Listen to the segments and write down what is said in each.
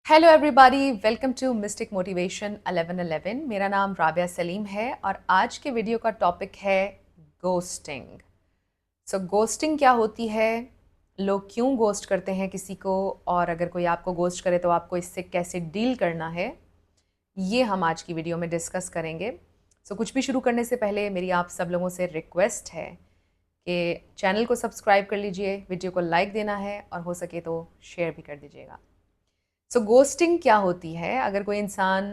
Hello everybody, welcome to mystic motivation 1111। मेरा नाम राबिया सलीम है और आज के वीडियो का टॉपिक है गोस्टिंग। गोस्टिंग क्या होती है, लोग क्यों गोस्ट करते हैं किसी को, और अगर कोई आपको गोस्ट करे तो आपको इससे कैसे डील करना है, ये हम आज की वीडियो में डिस्कस करेंगे। कुछ भी शुरू करने से पहले मेरी आप सब लोगों से रिक्वेस्ट है कि चैनल को सब्सक्राइब कर लीजिए, वीडियो को लाइक देना है और हो सके तो शेयर भी कर दीजिएगा। गोस्टिंग क्या होती है? अगर कोई इंसान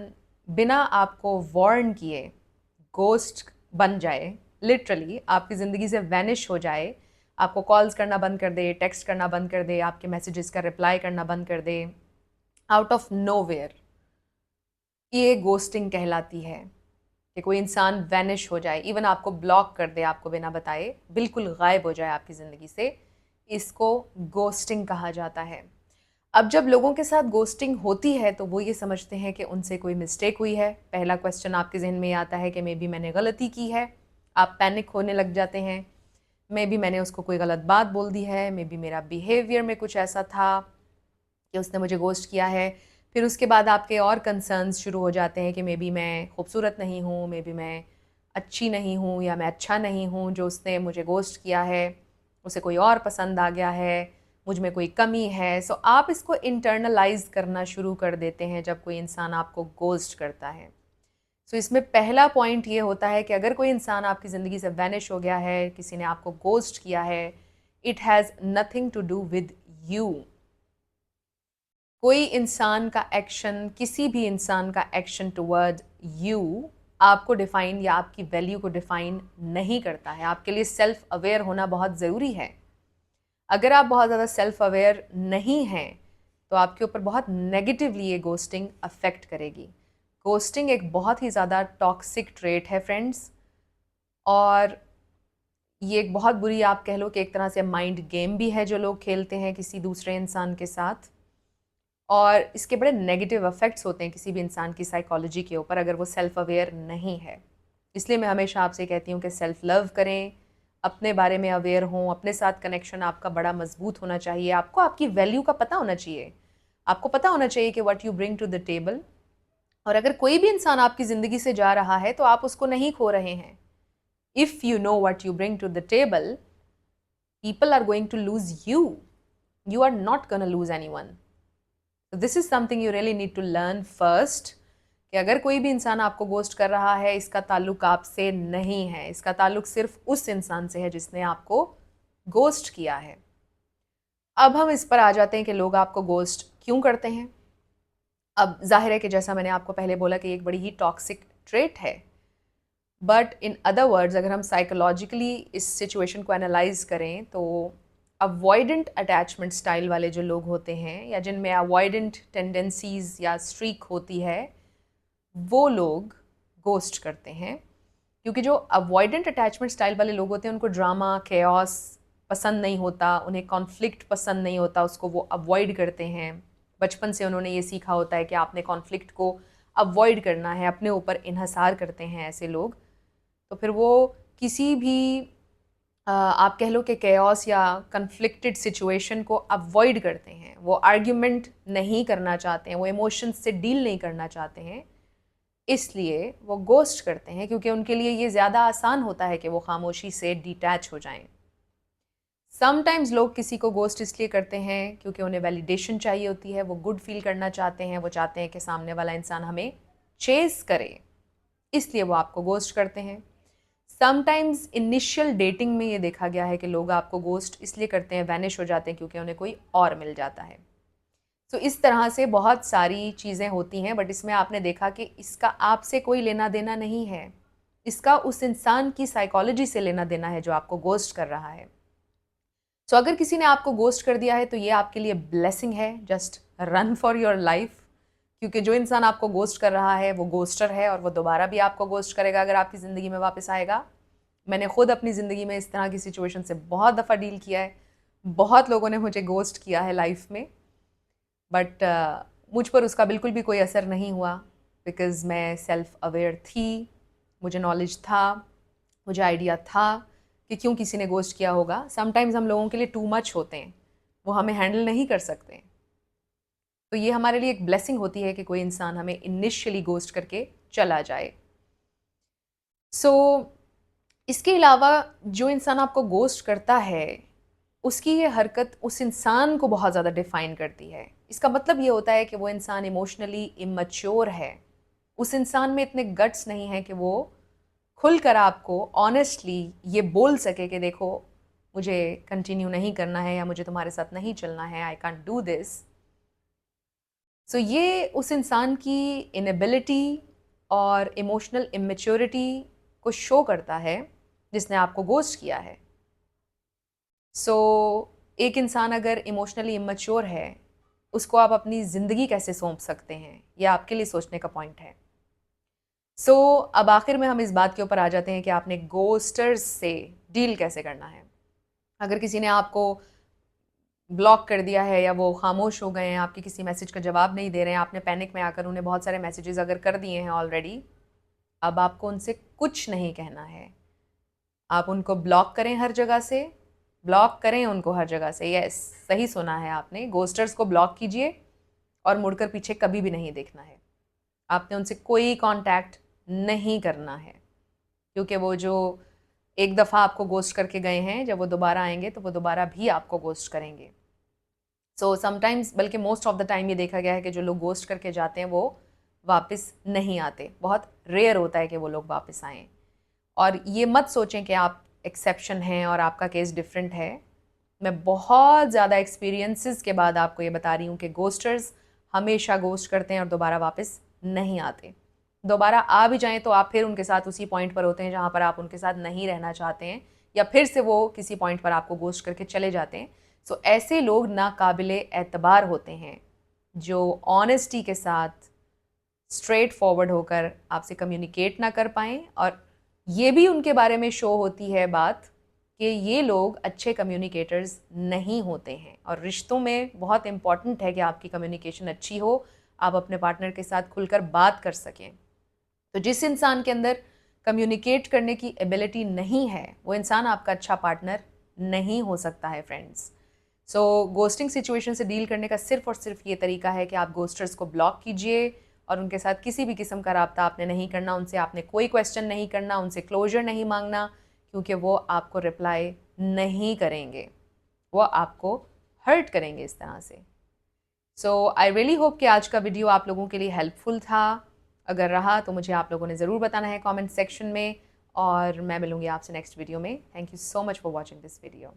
बिना आपको वार्न किए गोस्ट बन जाए, लिटरली आपकी ज़िंदगी से वैनिश हो जाए, आपको कॉल्स करना बंद कर दे, टेक्स्ट करना बंद कर दे, आपके मैसेजेस का रिप्लाई करना बंद कर दे, आउट ऑफ नोवेयर, ये गोस्टिंग कहलाती है। कि कोई इंसान वैनिश हो जाए, इवन आपको ब्लॉक कर दे, आपको बिना बताए बिल्कुल गायब हो जाए आपकी ज़िंदगी से, इसको गोस्टिंग कहा जाता है। अब जब लोगों के साथ गोस्टिंग होती है तो वो ये समझते हैं कि उनसे कोई मिस्टेक हुई है। पहला क्वेश्चन आपके जहन में आता है कि मे बी मैंने गलती की है। आप पैनिक होने लग जाते हैं, मे बी मैंने उसको कोई गलत बात बोल दी है, मे बी मेरा बिहेवियर में कुछ ऐसा था कि उसने मुझे गोस्ट किया है। फिर उसके बाद आपके और कंसर्न्स शुरू हो जाते हैं कि मे बी मैं खूबसूरत नहीं हूँ, मे बी मैं अच्छी नहीं हूँ, या मैं अच्छा नहीं हूँ, जो उसने मुझे गोस्ट किया है उसे कोई और पसंद आ गया है, मुझ में कोई कमी है। आप इसको इंटरनलाइज करना शुरू कर देते हैं जब कोई इंसान आपको गोस्ट करता है। इसमें पहला पॉइंट ये होता है कि अगर कोई इंसान आपकी ज़िंदगी से वैनिश हो गया है, किसी ने आपको गोस्ट किया है, it has nothing to do with you. कोई इंसान का एक्शन, किसी भी इंसान का एक्शन टुवर्ड यू आपको डिफ़ाइन या आपकी वैल्यू को डिफ़ाइन नहीं करता है। आपके लिए सेल्फ अवेयर होना बहुत ज़रूरी है। अगर आप बहुत ज़्यादा सेल्फ अवेयर नहीं हैं तो आपके ऊपर बहुत नेगेटिवली ये गोस्टिंग अफेक्ट करेगी। गोस्टिंग एक बहुत ही ज़्यादा टॉक्सिक ट्रेट है फ्रेंड्स, और ये एक बहुत बुरी, आप कह लो कि एक तरह से माइंड गेम भी है जो लोग खेलते हैं किसी दूसरे इंसान के साथ, और इसके बड़े नेगेटिव इफ़ेक्ट्स होते हैं किसी भी इंसान की साइकोलॉजी के ऊपर अगर वो सेल्फ अवेयर नहीं है। इसलिए मैं हमेशा आपसे कहती हूँ कि सेल्फ लव करें, अपने बारे में अवेयर हों, अपने साथ कनेक्शन आपका बड़ा मजबूत होना चाहिए। आपको आपकी वैल्यू का पता होना चाहिए, आपको पता होना चाहिए कि what you bring to the table. और अगर कोई भी इंसान आपकी ज़िंदगी से जा रहा है तो आप उसको नहीं खो रहे हैं। If you know what you bring to the table, people are going to lose you, you are not gonna lose anyone. This is something you really need to learn first, कि अगर कोई भी इंसान आपको ghost कर रहा है, इसका ताल्लुक आपसे नहीं है, इसका ताल्लुक सिर्फ उस इंसान से है जिसने आपको गोस्ट किया है। अब हम इस पर आ जाते हैं कि लोग आपको गोस्ट क्यों करते हैं। अब जाहिर है कि जैसा मैंने आपको पहले बोला कि एक बड़ी ही टॉक्सिक ट्रेट है, बट इन अदर वर्ड्स अगर हम साइकोलॉजिकली इस सिचुएशन को एनालाइज करें तो अवॉइडेंट अटैचमेंट स्टाइल वाले जो लोग होते हैं, या जिनमें अवॉइडेंट टेंडेंसीज या स्ट्रीक होती है, वो लोग गोस्ट करते हैं। क्योंकि जो अवॉइडेंट अटैचमेंट स्टाइल वाले लोग होते हैं उनको ड्रामा, केओस पसंद नहीं होता, उन्हें कॉन्फ्लिक्ट पसंद नहीं होता, उसको वो अवॉइड करते हैं। बचपन से उन्होंने ये सीखा होता है कि आपने कॉन्फ्लिक्ट को अवॉइड करना है, अपने ऊपर इन्हसार करते हैं ऐसे लोग। तो फिर वो किसी भी आप कह लो कि केओस या कन्फ्लिक्टेड सिचुएशन को अवॉइड करते हैं, वो आर्ग्यूमेंट नहीं करना चाहते हैं, वो इमोशंस से डील नहीं करना चाहते हैं, इसलिए वो गोस्ट करते हैं, क्योंकि उनके लिए ये ज़्यादा आसान होता है कि वो खामोशी से डिटैच हो जाएं। समटाइम्स लोग किसी को गोस्ट इसलिए करते हैं क्योंकि उन्हें वैलिडेशन चाहिए होती है, वो गुड फील करना चाहते हैं, वो चाहते हैं कि सामने वाला इंसान हमें चेस करे, इसलिए वो आपको गोस्ट करते हैं। समटाइम्स इनिशियल डेटिंग में ये देखा गया है कि लोग आपको गोस्ट इसलिए करते हैं, वैनिश हो जाते हैं, क्योंकि उन्हें कोई और मिल जाता है। इस तरह से बहुत सारी चीज़ें होती हैं, बट इसमें आपने देखा कि इसका आपसे कोई लेना देना नहीं है, इसका उस इंसान की साइकोलॉजी से लेना देना है जो आपको गोस्ट कर रहा है। अगर किसी ने आपको गोस्ट कर दिया है तो ये आपके लिए ब्लेसिंग है, just run for your life, क्योंकि जो इंसान आपको गोस्ट कर रहा है वो गोस्टर है और वो दोबारा भी आपको गोस्ट करेगा अगर आपकी ज़िंदगी में वापस आएगा। मैंने खुद अपनी ज़िंदगी में इस तरह की सिचुएशन से बहुत दफ़ा डील किया है, बहुत लोगों ने मुझे गोस्ट किया है लाइफ में, बट मुझ पर उसका बिल्कुल भी कोई असर नहीं हुआ, बिकॉज़ मैं सेल्फ अवेयर थी, मुझे नॉलेज था, मुझे आइडिया था कि क्यों किसी ने गोस्ट किया होगा। समटाइम्स हम लोगों के लिए टू मच होते हैं, वो हमें हैंडल नहीं कर सकते। तो ये हमारे लिए एक ब्लेसिंग होती है कि कोई इंसान हमें इनिशियली गोस्ट करके चला जाए। इसके अलावा जो इंसान आपको गोस्ट करता है, उसकी ये हरकत उस इंसान को बहुत ज़्यादा डिफ़ाइन करती है। इसका मतलब ये होता है कि वो इंसान इमोशनली इमैच्योर है। उस इंसान में इतने गट्स नहीं हैं कि वो खुलकर आपको ऑनेस्टली ये बोल सके कि देखो, मुझे कंटिन्यू नहीं करना है या मुझे तुम्हारे साथ नहीं चलना है, आई कांट डू दिस। ये उस इंसान की इनेबिलिटी और इमोशनल इमेच्योरिटी को शो करता है जिसने आपको गोस्ट किया है। एक इंसान अगर इमोशनली इमेच्योर है, उसको आप अपनी ज़िंदगी कैसे सौंप सकते हैं, ये आपके लिए सोचने का पॉइंट है। अब आखिर में हम इस बात के ऊपर आ जाते हैं कि आपने गोस्टर्स से डील कैसे करना है। अगर किसी ने आपको ब्लॉक कर दिया है या वो खामोश हो गए हैं, आपके किसी मैसेज का जवाब नहीं दे रहे हैं, आपने पैनिक में आकर उन्हें बहुत सारे मैसेजेस अगर कर दिए हैं ऑलरेडी, अब आपको उनसे कुछ नहीं कहना है। आप उनको ब्लॉक करें हर जगह से, ब्लॉक करें उनको हर जगह से। यस, सही सुना है आपने, गोस्टर्स को ब्लॉक कीजिए और मुड़कर पीछे कभी भी नहीं देखना है। आपने उनसे कोई कांटेक्ट नहीं करना है, क्योंकि वो जो एक दफ़ा आपको गोस्ट करके गए हैं, जब वो दोबारा आएंगे तो वो दोबारा भी आपको गोस्ट करेंगे। समटाइम्स, बल्कि मोस्ट ऑफ द टाइम ये देखा गया है कि जो लोग गोस्ट करके जाते हैं वो वापस नहीं आते। बहुत रेयर होता है कि वो लोग वापस आएँ। और ये मत सोचें कि आप एक्सेप्शन हैं और आपका केस डिफरेंट है। मैं बहुत ज़्यादा एक्सपीरियंसेस के बाद आपको ये बता रही हूँ कि गोस्टर्स हमेशा गोस्ट करते हैं और दोबारा वापस नहीं आते। दोबारा आ भी जाएं तो आप फिर उनके साथ उसी पॉइंट पर होते हैं जहाँ पर आप उनके साथ नहीं रहना चाहते हैं, या फिर से वो किसी पॉइंट पर आपको गोस्ट करके चले जाते हैं। ऐसे लोग नाकाबिले एतबार होते हैं जो ऑनेस्टी के साथ स्ट्रेट फॉरवर्ड होकर आपसे कम्युनिकेट ना कर पाएँ, और ये भी उनके बारे में शो होती है बात कि ये लोग अच्छे कम्युनिकेटर्स नहीं होते हैं। और रिश्तों में बहुत इम्पॉर्टेंट है कि आपकी कम्युनिकेशन अच्छी हो, आप अपने पार्टनर के साथ खुलकर बात कर सकें। तो जिस इंसान के अंदर कम्युनिकेट करने की एबिलिटी नहीं है, वो इंसान आपका अच्छा पार्टनर नहीं हो सकता है फ्रेंड्स। गोस्टिंग सिचुएशन से डील करने का सिर्फ और सिर्फ ये तरीका है कि आप गोस्टर्स को ब्लॉक कीजिए और उनके साथ किसी भी किस्म का राब्ता आपने नहीं करना, उनसे आपने कोई क्वेश्चन नहीं करना, उनसे क्लोजर नहीं मांगना, क्योंकि वो आपको रिप्लाई नहीं करेंगे, वो आपको हर्ट करेंगे इस तरह से। आई रियली होप कि आज का वीडियो आप लोगों के लिए हेल्पफुल था। अगर रहा तो मुझे आप लोगों ने ज़रूर बताना है कमेंट सेक्शन में, और मैं मिलूँगी आपसे नेक्स्ट वीडियो में। Thank you so much for watching this video.